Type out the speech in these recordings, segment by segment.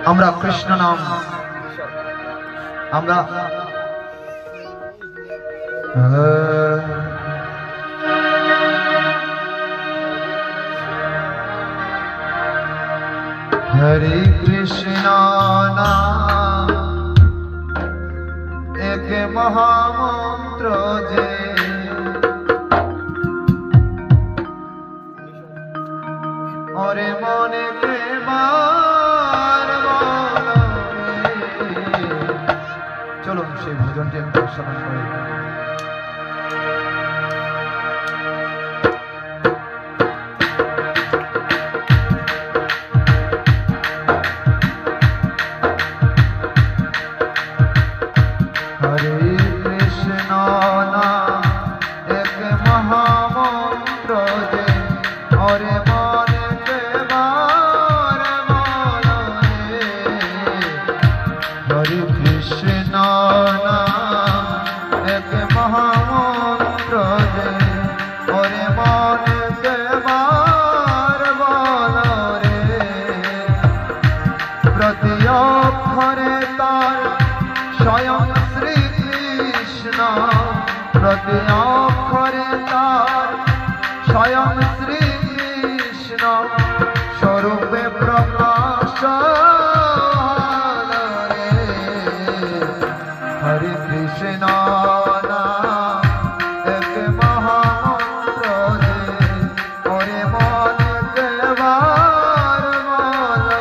আমরা কৃষ্ণ নাম আমরা हरे कृष्ण नाम एक महामंत्र जे और मन के चलो से भजनटी श्रवण करें। स्वयं श्री कृष्ण स्वरूपे प्रकाश हरे कृष्ण नाम एक महामंत्र ओरे मन देवार मन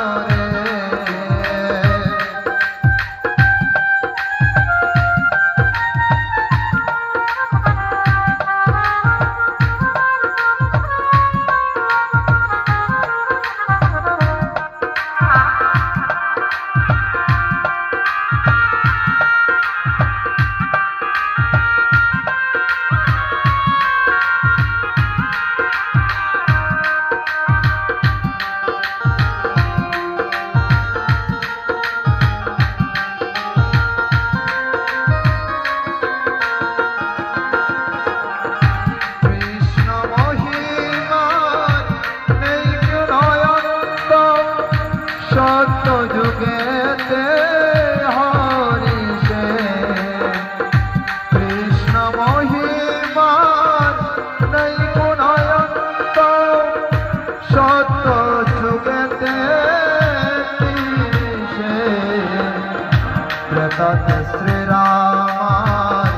श्री राम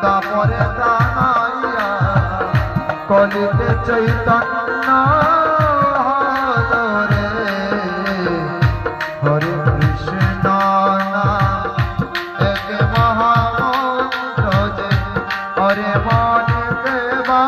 तापरे तानाइया कलिते चैतन्य हरे कृष्ण नाम एक महामंत्र हरे मन देवा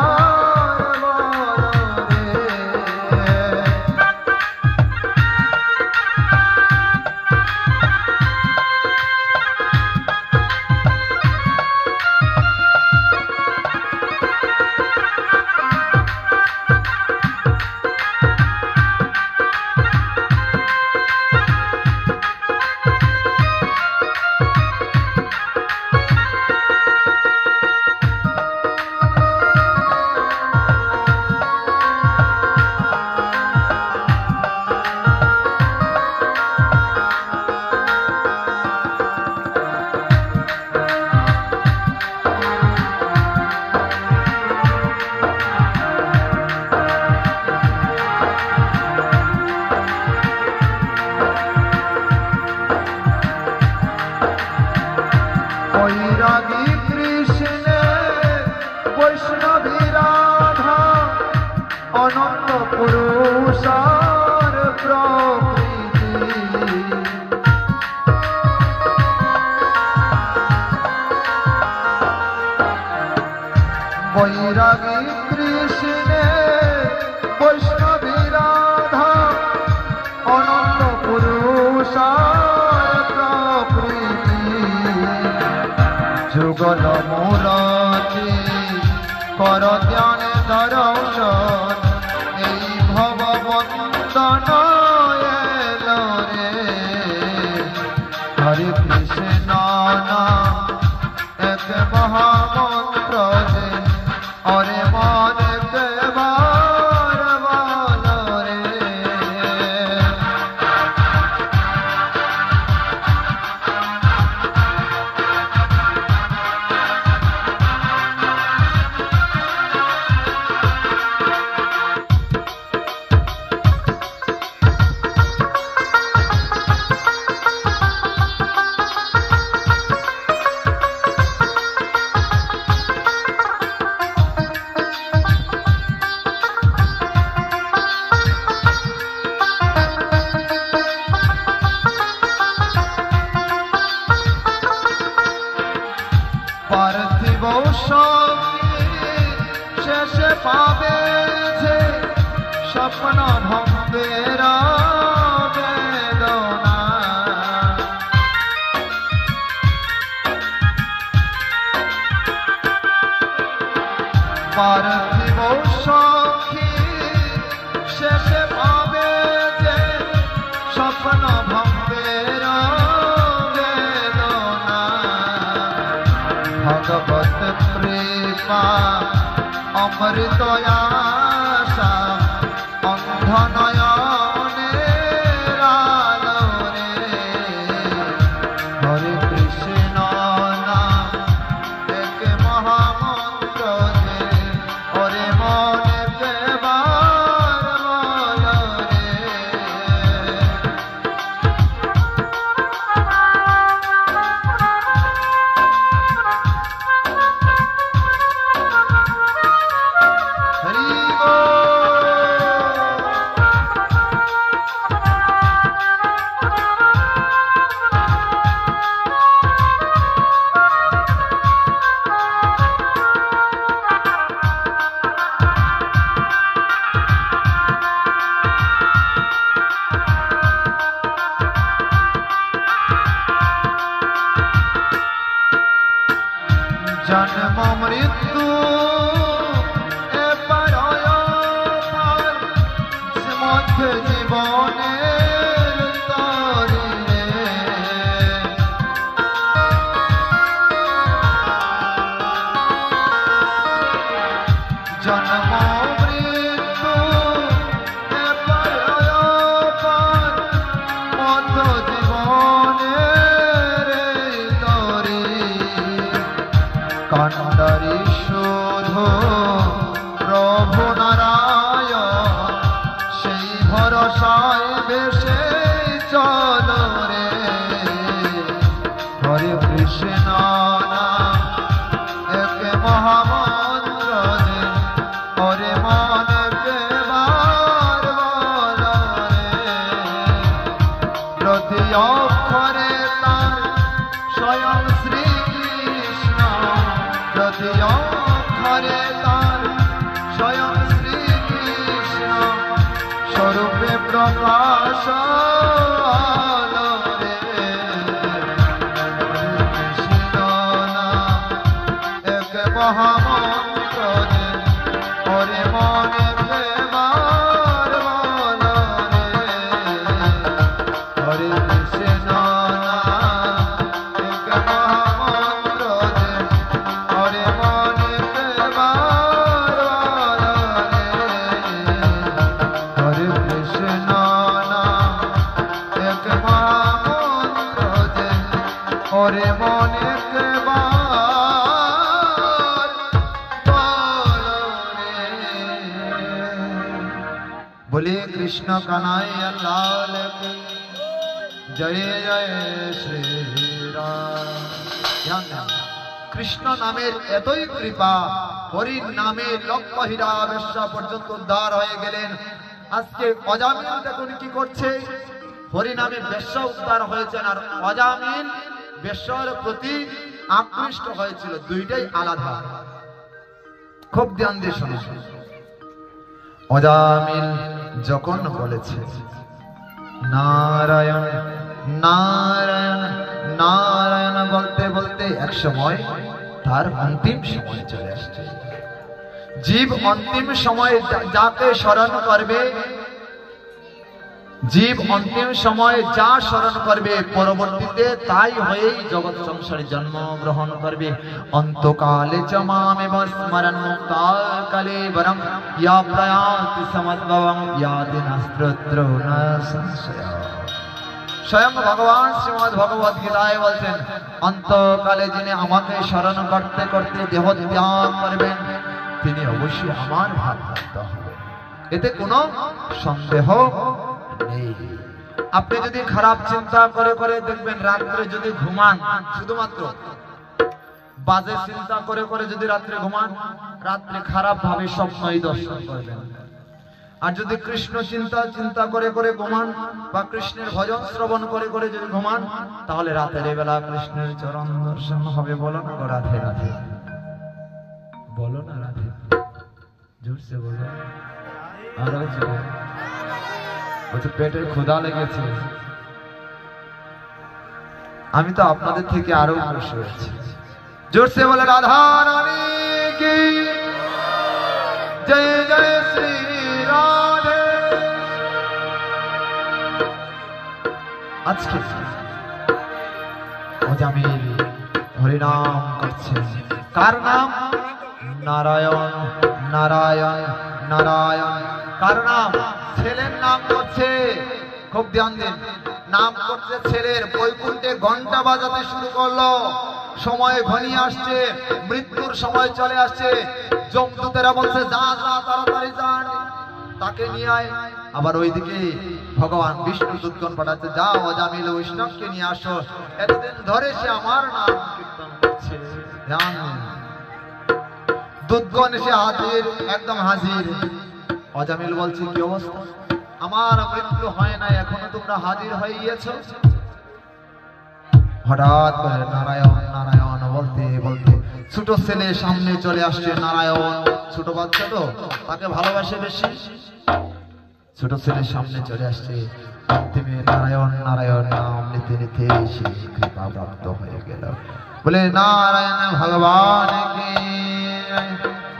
वैरागी कृष्ण वैष्णवी राधा अनंत पुरुषार प्रकृति वैरागी कृष्ण वैष्णवी राधा अनंत पुरुषार प्रकृति जुगल मूलती कर ध्यान दर्शन এই ভববন্দন এলো রে हरे कृष्ण नाम মহামন্ত্র যে ওরে মনে কেবার বলো রে। পার্থিব শেষে পাবে যে স্বপ্ন ভঙ্গের বেদনা। পার্থিব সখী শেষে পাবে যে স্বপ্ন ভঙ্গের ভগবত কৃপা অমৃত আশা অন্ধ নয়নের আলো রে। হরে কৃষ্ণ নাম এক মহামন্ত্র যে ওরে মনে কেবার বলো রে। জন্ম মৃত্যু এপার ওপার মধ্যে জীবনের তরি রে। জন্ম মৃত্যু এপার ওপার মধ্যে জীবনের তরি। কান্ডারি শুধু প্রভু নারায়ণ সেই ভরসায় বেশে চলো রে। হরে কৃষ্ণ নাম এক মহামন্ত্র যে ওরে মনে কেবার বলো রে। প্রতি অক্ষরে তার স্বয়ং শ্রীকৃষ্ণ, প্রতি অক্ষরে তার স্বয়ং শ্রীকৃষ্ণ স্বরূপে প্রকাশ আলো রে। কৃষ্ণ নাম এক মহামন্ত্র যে ওরে মনে কেবার বলো রে। হরে কৃষ্ণ নাম এক মহামন্ত্র যে ওরে মনে কেবার বলো রে। হরে কৃষ্ণ নাম এক মহামন্ত্র যে ওরে মনে কেবার বলো রে। बोले कृष्ण कन्हैया लाल की जय जय श्री राम। কৃষ্ণ নামের এতই কৃপা, হরির নামে লক্ষ হীরা বেশ্যা পর্যন্ত উদ্ধার হয়ে গেলেন। আজকে অজামিল দেখুন কি করছে, হরি নামে বেশ্যা উদ্ধার হয়েছেন আর অজামিল বেশ্যার প্রতি আকৃষ্ট হয়েছিল। দুইটাই আলাদা, খুব ধ্যান দিয়ে শুনুন। অজামিল যখন বলেছে নারায়ণ নারায়ণ নারায়ণ বলতে বলতে এক সময় তার অন্তিম সময় চলে আসছে। জীব অন্তিম সময়ে যাকে স্মরণ করবে, জীব অন্তিম সময়ে যা স্মরণ করবে পরবর্তীতে তাই হয়েই জগৎ সংসারে জন্মগ্রহণ করবে। অন্তকালে চ মামেব স্মরণ মুক্তাকালে বরং ইয়া প্রয়াতি সমদ্ভবং ইয়াতি নাস্ত্রত্র ন সংশয়। স্বয়ং ভগবান শ্রীমদ ভগবদ গীতায় বলছেন, অন্তকালে যিনি আমাকে স্মরণ করতে করতে দেহ ত্যাগ করবেন তিনি অবশ্যই আমার ভাগবত হবেন, এতে কোনো সন্দেহ নেই। আপনি যদি খারাপ চিন্তা করে করে দেখবেন রাত্রে যদি ঘুমান, শুধুমাত্র বাজে চিন্তা করে করে যদি রাত্রে ঘুমান, রাত্রে খারাপ ভাবে স্বপ্নই দর্শন করবেন। আর যদি কৃষ্ণ চিন্তা করে করে ঘুমান বা কৃষ্ণের ভজন শ্রবণ করে করে যদি ঘুমান, তাহলে রাতের বেলা কৃষ্ণের চরণ দর্শন হবে। বলো না রাধে রাধে, বলো না রাধে, জোরসে বলো। আর পেটে ক্ষুধা লেগেছে, আমি তো আপনাদের থেকে আরো খুশি হয়েছি। জোরসে বলে রাধা রানী কি জয় জয় শ্রী রাধে। আজকে অজামিল হরিনাম করছে, কার নাম? নারায়ণ নারায়ণ নারায়ণ। কার নাম? ছেলের নাম করছে, খুব ধ্যান দিন, নাম করছে ছেলের। বৈকুণ্ঠে ঘন্টা বাজাতে শুরু করলো, সময় ঘনিয়ে আসছে, মৃত্যুর সময় চলে আসছে। যমদূতেরা বলছে যা যা তাড়াতাড়ি যান, তাকে নিয়ে আয়। আবার ওইদিকে ভগবান বিষ্ণু দূতগণ পাঠাচ্ছে, যাও অজামিল বৈষ্ণবকে নিয়ে আসো, এতদিন ধরে সে আমার নাম কীর্তন করছে। দূতগণ এসে হাজির, একদম হাজির। অজামিল বলছে কি অবস্থা, আমার মৃত্যু হয় না, এখনো তোমরা হাজির হয়ে গিয়েছ? হঠাৎ করে নারায়ণ নারায়ণ বলতে বলতে ছোট ছেলে সামনে চলে আসছে। নারায়ণ ছোট বাচ্চা তো, তাকে ভালোবাসে বেশি। ছোট ছেলে সামনে চলে আসছে, অন্তিমে নারায়ণ নারায়ণ নাম নিতে নিতে সে কৃপা প্রাপ্ত হয়ে গেল। বলে নারায়ণ ভগবান কি,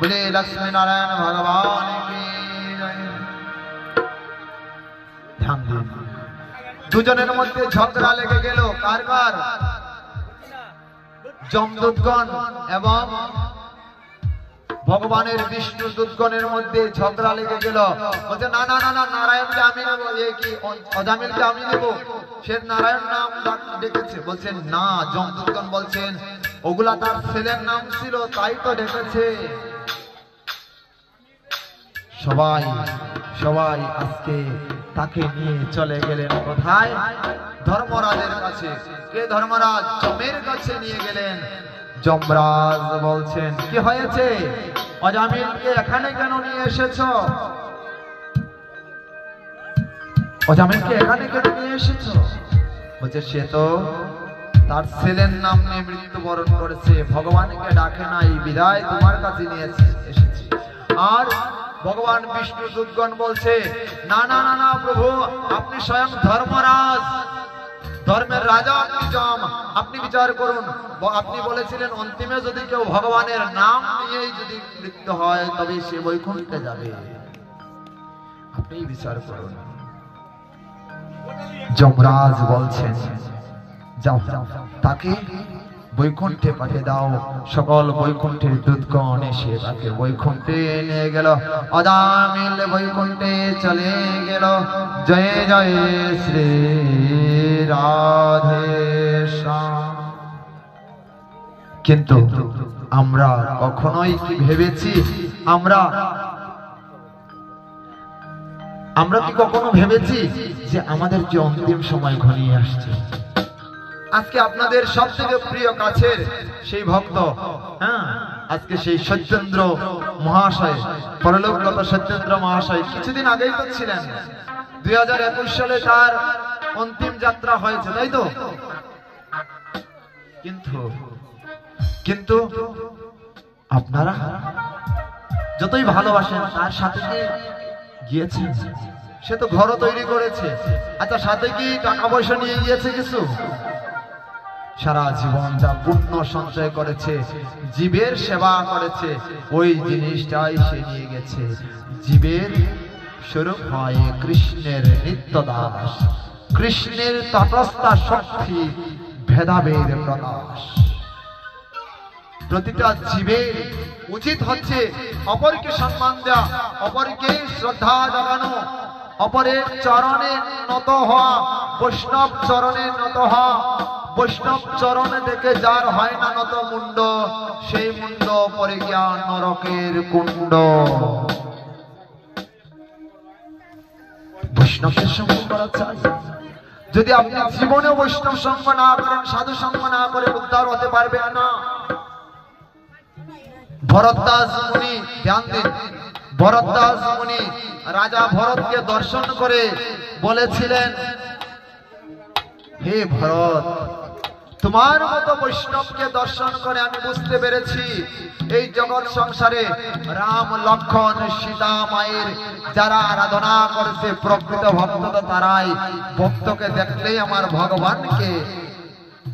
বলে লক্ষ্মী নারায়ণ ভগবান কি। ধ্যান দিন, দুজনের মধ্যে ঝগড়া লেগে গেল। কার কার? যমদূতগণ এবং ভগবানের বিষ্ণু দূতগণের মধ্যে ঝগড়া লেগে গেল। বলছে না না না না, নারায়ণকে আমি নেব, কি অজামিলকে আমি নেব, সে নারায়ণ নাম ডেকেছে। বলছেন না, যমদূতগণ বলছেন ওগুলা তার ছেলের নাম ছিল, তাই তো ডেকেছে। সবাই সবাই আজকে তাকে নিয়ে চলে গেলেন কোথায়? ধর্মরাজের কাছে। কে ধর্মরাজ? যমের কাছে নিয়ে গেলেন। যমরাজ বলছেন কি হয়েছে, অজামিলকে এখানে কেন নিয়ে এসেছো? অজামিলকে এখানে কেন নিয়ে এসেছো? বলছে সে তো তার ছেলের নাম নিয়ে মৃত্যুবরণ করেছে, ভগবানকে ডাকে নাই, বিদায় তোমার কাছে নিয়ে এসেছি। আর ভগবান বিষ্ণু দূতগণ বলছে না না না না প্রভু, আপনি স্বয়ং ধর্মরাজ, ধর্মের রাজা আপনি যম, আপনি বিচার করুন। আপনি বলেছিলেন অন্তিমে যদি কেউ ভগবানের নাম নিয়েই যদি মৃত্যু হয় তবে সে বৈকুণ্ঠে যাবে, আপনি বিচার করুন। যমরাজ বলছেন যাও তাকে বৈকুণ্ঠে পাঠিয়ে দাও। সকল বৈকুণ্ঠের দূতগণ এসে তাকে বৈকুণ্ঠে নিয়ে গেল। অজামিল বৈকুণ্ঠে চলে গেল। জয় জয় শ্রী রাধে শ্যাম। কিন্তু আমরা কখনোই কি ভেবেছি, আমরা কি কখনো ভেবেছি যে আমাদের যে অন্তিম সময় ঘনিয়ে আসছে? আজকে আপনাদের সব থেকে প্রিয় কাছের সেই ভক্ত, আজকে সেই সত্যেন্দ্র মহাশয়, পরলোকগত সত্যেন্দ্র মহাশয় কিছুদিন আগেই তো ছিলেন, 2021 সালে তার অন্তিম যাত্রা হয়েছে, তাই তো? কিন্তু আপনারা যতই ভালোবাসেন তার সাথে কি গিয়েছেন? সে তো ঘর তৈরি করেছে। আচ্ছা, সাথে কি টাকা পয়সা নিয়ে গিয়েছে কিছু? সারা জীবন যা পুণ্য সঞ্চয় করেছে, জীবের সেবা করেছে, ওই জিনিসটাই সে নিয়ে গেছে। জীবের স্বরূপ হয় কৃষ্ণের নিত্য দাস, কৃষ্ণের তটস্থা শক্তি ভেদাভেদ প্রকাশ। প্রতিটা জীবের উচিত হচ্ছে অপরকে সম্মান দেওয়া, অপরকে শ্রদ্ধা জাগানো, অপরের চরণে নত হওয়া, বৈষ্ণব চরণে নত হওয়া। বৈষ্ণব চরণে দেখে যার হয় না নত মুন্ড, সেই মুন্ড পরে গিয়া নরকের কুণ্ড। বৈষ্ণবের সঙ্গ করা চাই। যদি আপনি জীবনে বৈষ্ণব সঙ্গ না করেন, সাধু সঙ্গ না করে উদ্ধার হতে পারবেন না। ভরদ্বাজ মুনি, ধ্যান দিন, ভরদ্বাজ মুনি রাজা ভরতকে দর্শন করে বলেছিলেন, হে ভরত, তোমার মতো বৈষ্ণবকে দর্শন করে আমি বুঝতে পেরেছি এই জগৎ সংসারে রাম লক্ষ্মণ সীতা মায়ের যারা আরাধনা করেছে প্রকৃত ভক্ত তো তারাই। ভক্তকে দেখলেই আমার ভগবানকে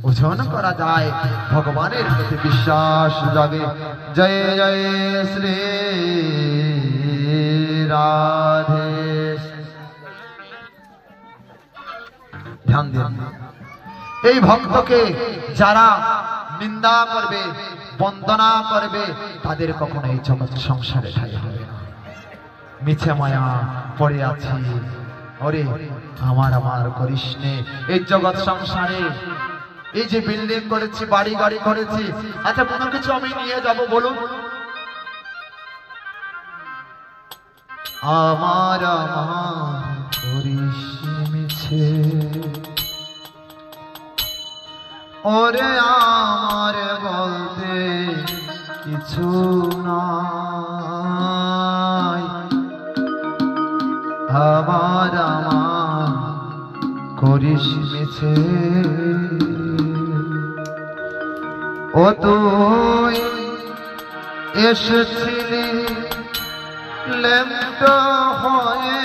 ওজন করা যায়, ভগবানের প্রতি বিশ্বাস জাগে। জয় জয় শ্রী রাধে। ধ্যান দিন, এই ভক্তকে যারা নিন্দা করবে, বন্দনা করবে, তাদের কখনো এই জগৎ সংসারে ঠাঁই হবে না। মিছে মায়া পড়ে আছি, ওরে আমার আমার করিস নে। এই জগৎ সংসারে এই যে বিল্ডিং করেছি, বাড়ি গাড়ি করেছি, আচ্ছা কোনো কিছু আমি নিয়ে যাব বলুন? আমার আমার করিস মিছে, ওরে আমার বলতে কিছু নাই। আমার আমার করিস মিছে, ও তুই এসেছিলি লেপ্ট হয়ে,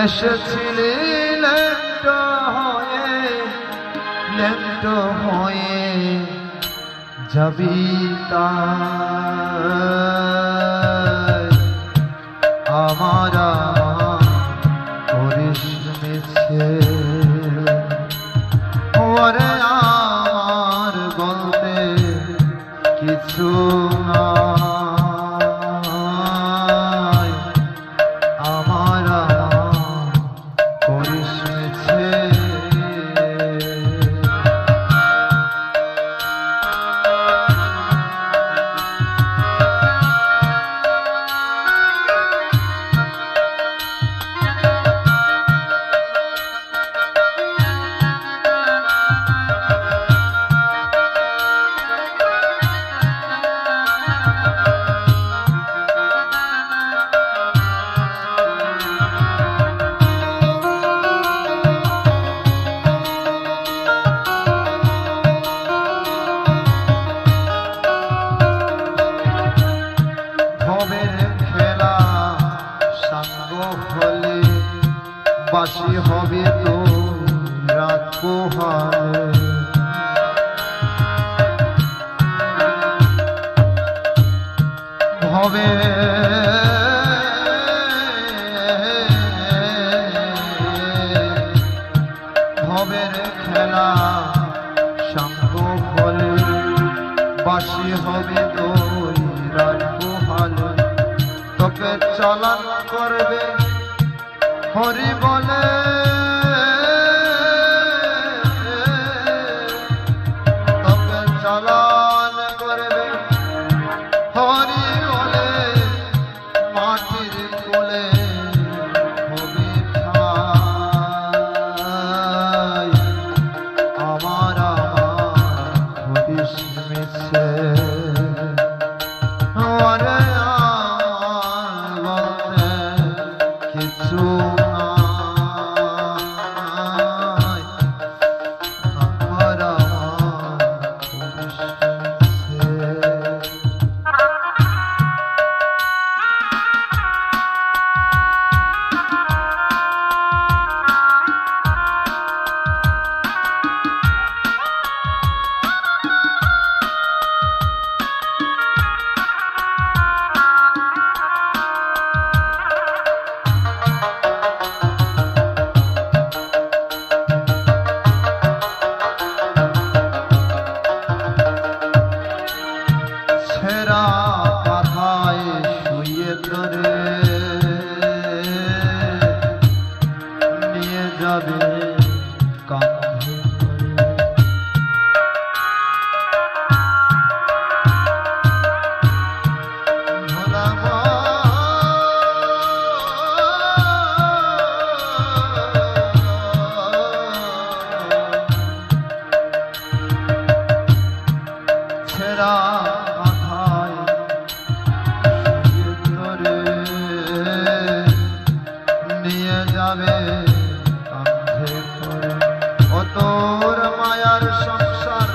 এসেছিলি লেপ্ট হয়ে, লেপ্ট হয়ে যাবি তাই। আমার করিস মিছে, ওরে আমার বলতে কিছু নাই। আমার করিস মিছে। বাসি হবে তো রাত পোহালে, হবে ভবের খেলা সাঙ্গ ফলে, বাসি হবে তো রাত পোহালে। তোকে চালান করবে হরি বলে, তোকে চালান করবে হরি বলে, মাটির কোলে হবে ঠাই। আমার হরিস মিছে, ওরে বলতে কিছু মেয়েরা মাথায় ধরে নিয়ে যাবে কাঁধে করে। ও তোর মায়ার সংসার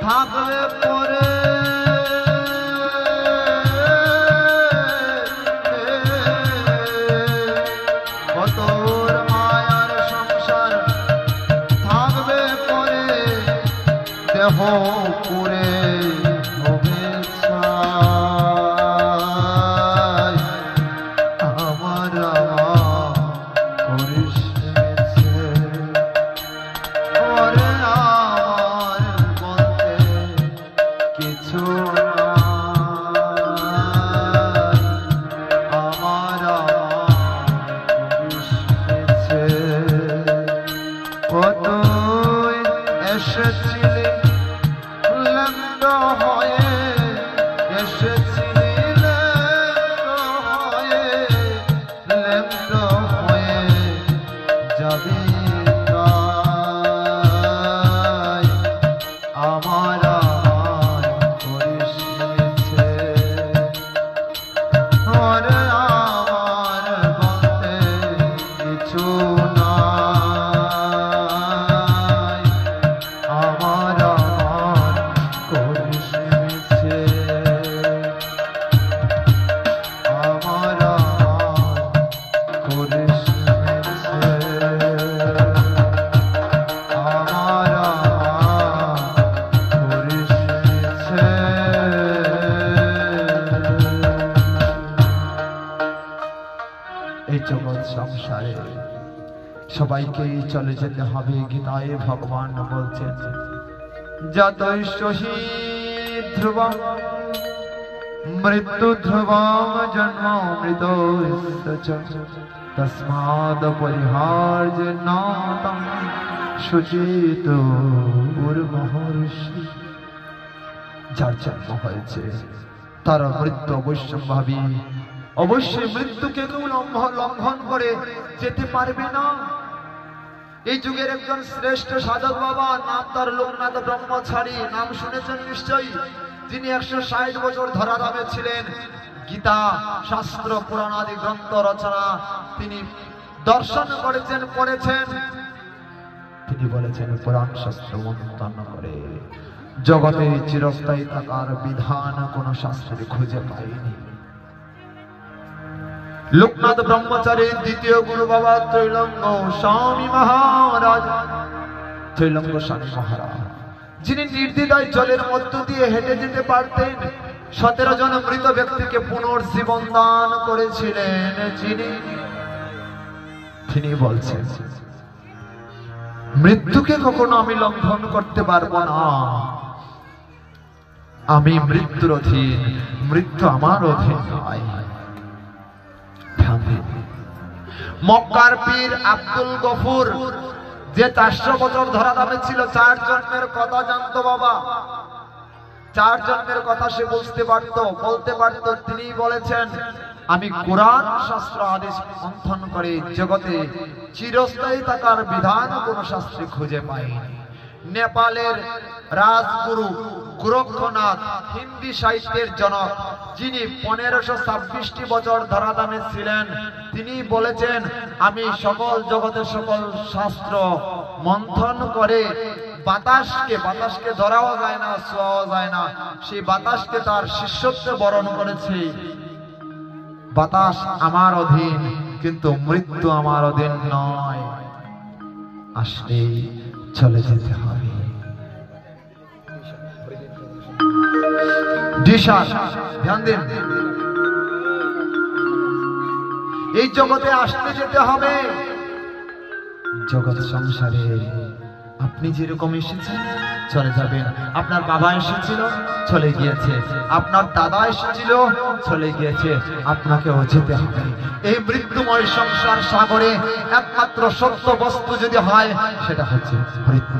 থাকবে পরে, ও তোর মায়ার সংসার থাকবে পরে, দেহ পুরে হবে ছাই। আমার করিস ওরে আমার বলতে কিছু আমার ও তুই এসেছিলি লন্ড হয়ে, এসেছিলি লন্ড হয়ে যাবি তাই। আমার করিস ওরে আমার বলতে কিছু নাই। আমার করিস আমার করিস এই জগৎ সংসারে সবাইকেই চলে যেতে হবে। গীতায় ভগবান বলছেন যতই শহীদ ধ্রুবম মৃত্যু ধ্রুবম জন্ম মৃত তস্মাদ পরিহার্য নাতম সুচিত মহর্ষি। যার জন্ম হয়েছে তার মৃত্যু অবশ্যম্ভাবী, অবশ্যই মৃত্যুকে কেউ লঙ্ঘন করে যেতে পারবে না। এই যুগের একজন শ্রেষ্ঠ সাধক বাবা, নাম তার লোকনাথ ব্রহ্মচারী, নাম শুনেছেন নিশ্চয়ই, যিনি 160 বছর ধরাধামে ছিলেন। গীতা শাস্ত্র পুরাণ আদি গ্রন্থ রচনা তিনি দর্শন করেছেন, পড়েছেন। তিনি বলেছেন পুরাণ শাস্ত্র মন্থন করে জগতে চিরস্থায়ী থাকার বিধান কোন শাস্ত্রে খুঁজে পাইনি। লোকনাথ ব্রহ্মচারীর দ্বিতীয় গুরু বাবা ত্রৈলঙ্গ স্বামী মহারাজ, ত্রৈলঙ্গ স্বামী মহারাজ, যিনি নির্দ্বিধায় জলের মধ্য দিয়ে হেঁটে যেতে পারতেন। 17 জন মৃত ব্যক্তিকে পুনর্জীবন দান করেছিলেন তিনি বলছেন মৃত্যুকে কখনো আমি লঙ্ঘন করতে পারবো না। আমি মৃত্যুর অধীন, মৃত্যু আমার অধীন নয়। মক্কার পীর আব্দুল গফুর, যে 400 বছর ধরাধামে ছিল, 4 জন্মের কথা জানতো বাবা। 4 জন্মের কথা সে বুঝতে পারত, বলতে পারত। তিনি বলেছেন আমি কোরআন শাস্ত্র আদেশ মন্থন করে জগতে চিরস্থায়ী থাকার বিধান কোন শাস্ত্রে খুঁজে পাইনি। নেপালের রাজগুরু গোরক্ষনাথ, হিন্দি সাহিত্যের জনক, যিনি 1526 বছর ধরাধামে ছিলেন, তিনি বলেছেন আমি সকল জগতের সকল শাস্ত্র মন্থন করে বাতাসকে ধরাও যায় না, ছোঁয়াও যায় না, সেই বাতাসকে তার শিষ্যত্বে বরণ করেছে। বাতাস আমার অধীন, কিন্তু মৃত্যু আমার অধীন নয়। আসলে চলে যেতে হবে। ধ্যান দিন, এই জগতে আসতে যেতে হবে। জগৎ সংসারে আপনি যেরকম এসেছেন চলে যাবেন। আপনার বাবা এসেছিল, চলে গিয়েছে। আপনার দাদা এসেছিল, চলে গিয়েছে। আপনাকেও যেতে হবে। এই মৃত্যুময় সংসার সাগরে একমাত্র সত্য বস্তু যদি হয়, সেটা হচ্ছে মৃত্যু।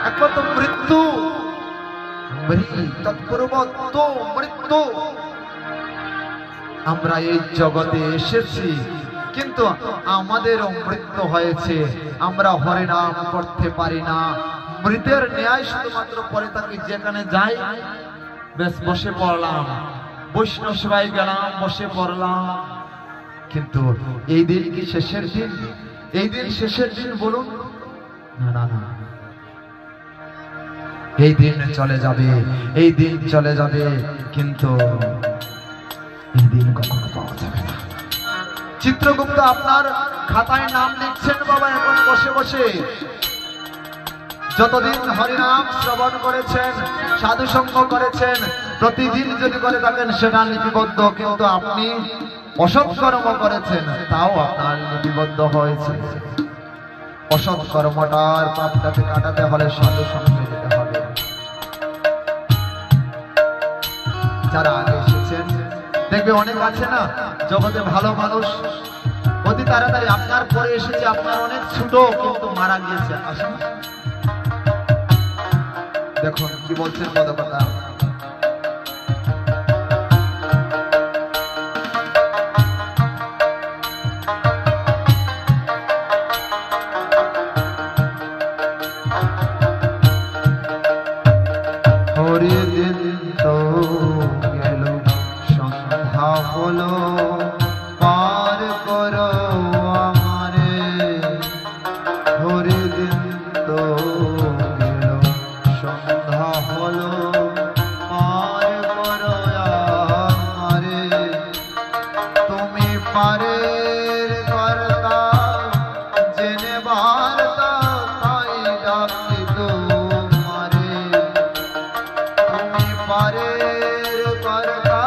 একমাত্র মৃত্যু, মৃত্যু। আমরা এই জগতে এসেছি কিন্তু আমাদেরও মৃত্যু হয়েছে, আমরা হরিনাম করতে পারি না। মৃতের ন্যায় শুধুমাত্র পরে থাকি, যেখানে যাই বেশ বসে পড়লাম, বৈষ্ণব সেবায় গেলাম, বসে পড়লাম। কিন্তু এই দিন কি শেষের দিন? এই দিন শেষের দিন বলুন? না না না, এই দিন চলে যাবে, এই দিন চলে যাবে, কিন্তু এই দিন কখনো পাওয়া যাবে না। চিত্রগুপ্ত আপনার খাতায় নাম লিখছেন বাবা এখন বসে বসে। যতদিন হরিনাম শ্রবণ করেছেন, সাধু সঙ্গ করেছেন, প্রতিদিন যদি করে থাকেন সেটা লিপিবদ্ধ, কিন্তু আপনি অসৎ কর্ম করেছেন তাও আপনার লিপিবদ্ধ হয়েছে। অসৎ কর্মটার পাপটাকে কাটাতে হলে সাধু সঙ্গে যেতে হবে। যারা আগে এসেছেন দেখবে অনেক আছে না জগতে ভালো মানুষ, অতি তাড়াতাড়ি আপনার পরে এসেছে, আপনার অনেক ছোট কিন্তু মারা গিয়েছে। আসুন দেখুন কি বলছেন পদকথা। হরিদিন তো গেল, সন্ধ্যা হলো, পার করো আমারে। হরিদিন তো গেল, সন্ধ্যা হলো, পার করো আমারে। তুমি পারের কর্তা, জেনে বার্তা, তাই ডাকি তোমারে। তুমি পারের কর্তা,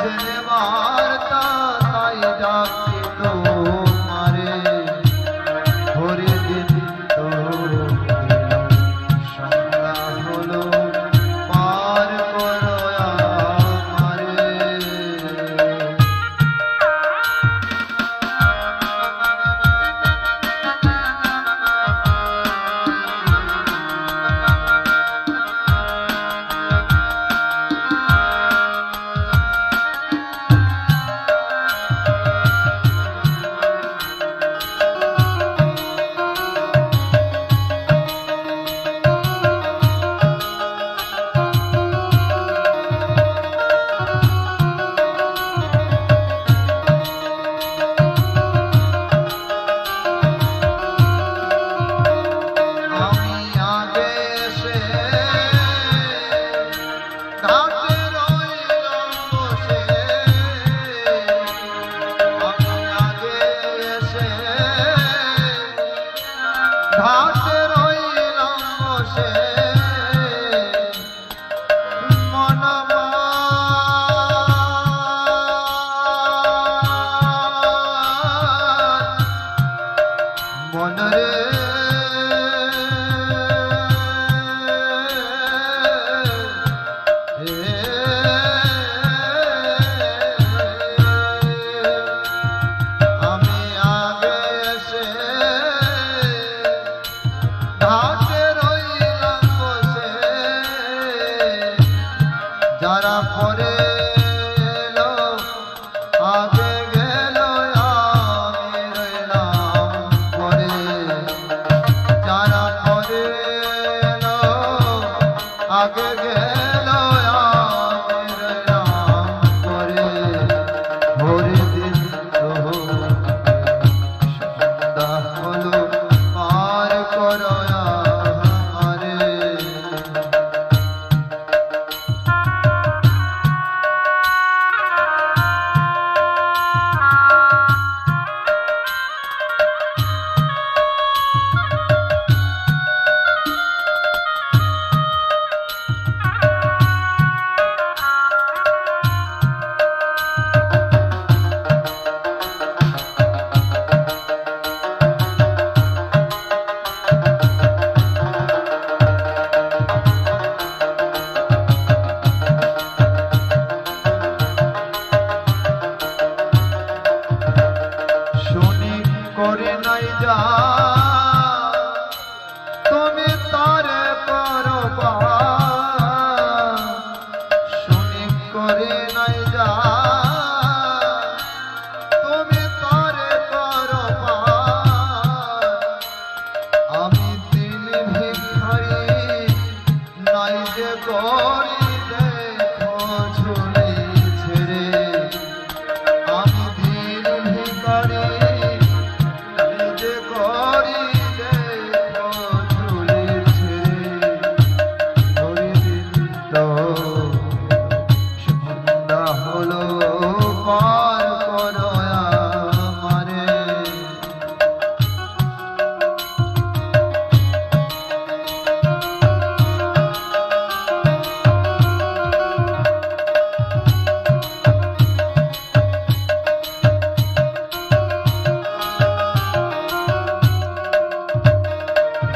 জেনে বার্তা, তাই ডাকি তোমারে। হরিদিন তো গেল, সন্ধ্যা হলো, পার করো আমারে। আমি আগে এসে ঘাটে রইলাম বসে। আমি আগে এসে ঘাটে রইলাম বসে। মনরে আমি আগে এসে ঘাটে রইলাম বসে। যারা পরে এলো আগে গেল, আমি রইলাম পরে। যারা পরে এলো আগে গেল, আমি রইলাম পরে। হরিদিন তো সন্ধ্যা হলো, পার করো আমারে। শুনি করে নাই যা, তুমি তারে পারবা। শুনি করে নাই যা, তুমি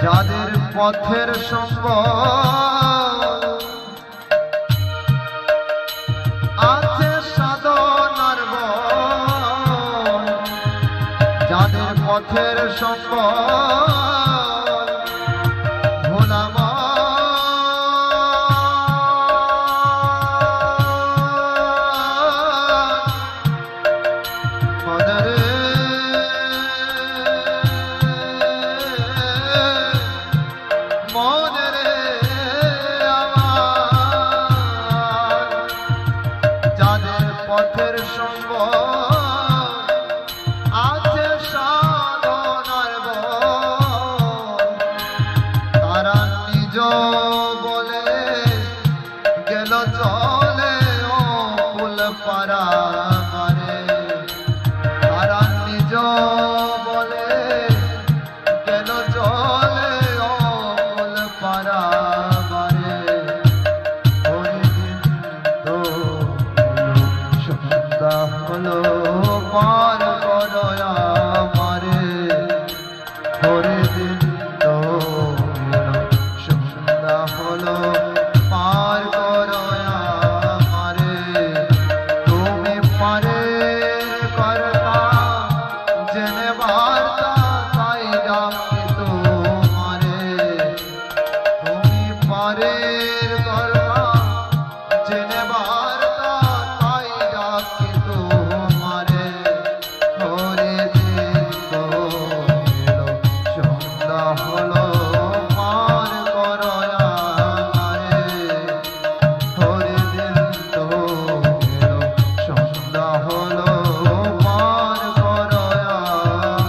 যাদের পথের সঙ্গ আছে সাধনার বল, যাদের পথের সঙ্গ ভোলাম পথের সঙ্গ আছে সাধনার বল, তারা নিজ বলে গেল চলে ও ফুল পারা মারে, তারা নিজ বলে গেল চলে ও ফুল পারা মারে। হলো পার করয়া মারে, হরে দিন তো সন্ধ্যা হলো পার করয়া মারে। তুমি পারে করতা জেনে বার্তা তাই ডাকি তোমারে, তুমি পারে করতা জেনে বার্তা তাই ডাকি তোমারে। হরে দিন তো এলো সন্ধ্যা হলো পার করয়া মারে, হরে দিন তো এলো সন্ধ্যা হলো পার করয়া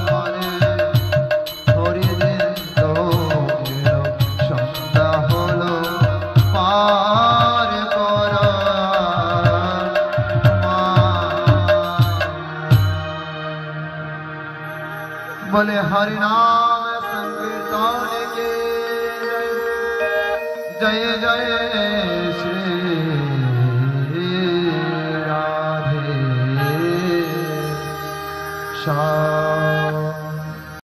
মারে, হরে দিন তো এলো সন্ধ্যা হলো পার করয়া। बोले हरि नाम संकीर्तन के जय जय।